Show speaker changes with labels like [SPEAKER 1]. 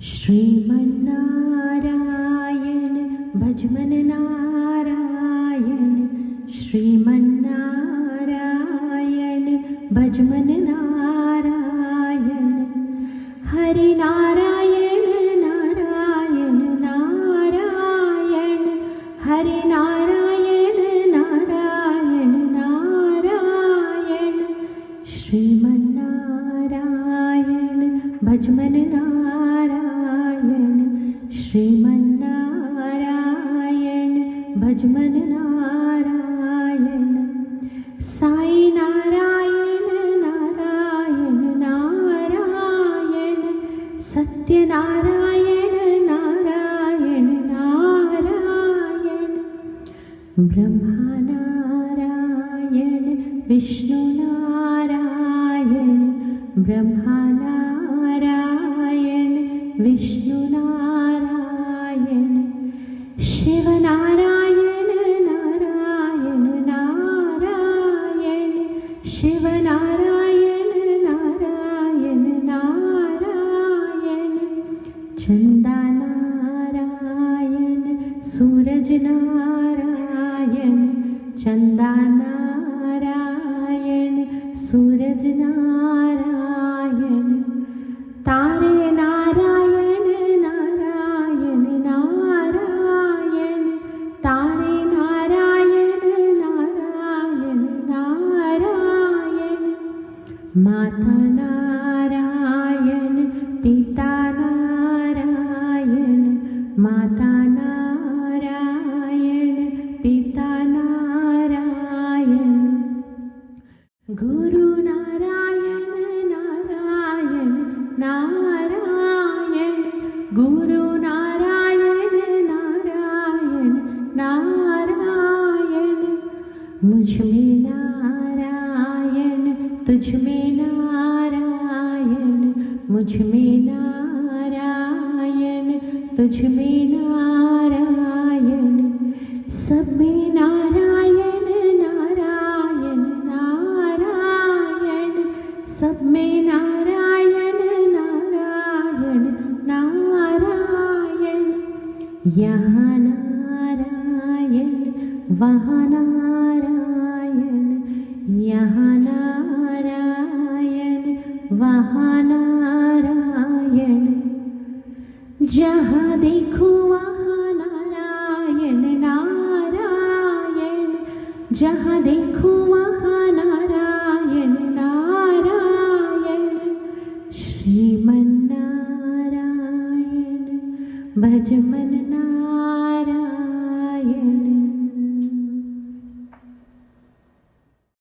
[SPEAKER 1] श्रीमन्नारायण भजमन नारायण, श्रीमन्नारायण भजमन नारायण। हरि नारायण नारायण नारायण, हरि नारायण नारायण नारायण, श्रीमन्नारायण भजमन नारायण, श्रीमन्नारायण भजमन नारायण। साई नारायण नारायण नारायण, सत्यनारायण नारायण नारायण। ब्रह्मा नारायण विष्णु नारायण, ब्रह्मा नारायण विष्णु नारायण। शिव नारायण नारायण नारायण, शिव नारायण नारायण नारायण। चंदा नारायण सूरज नारायण, चंदा नारायण सूरज नारायण। तारे नारायण नारायण नारायण, तारे नारायण नारायण नारायण। माता नारायण पिता नारायण, माता नारायण पिता नारायण। गुरु नारायण नारायण नारायण, गुरु नारायण नारायण नारायण। मुझ में नारायण तुझ में नारायण, मुझ में नारायण तुझ में नारायण। सब में नारायण नारायण नारायण, सब में नारायण नारायण नारायण। यहाँ नारायण वहाँ नारायण, यहाँ नारायण वहाँ नारायण। जहाँ देखो वहाँ नारायण नारायण, जहाँ देखो वहाँ नारायण नारायण। श्रीमन्नारायण भजमन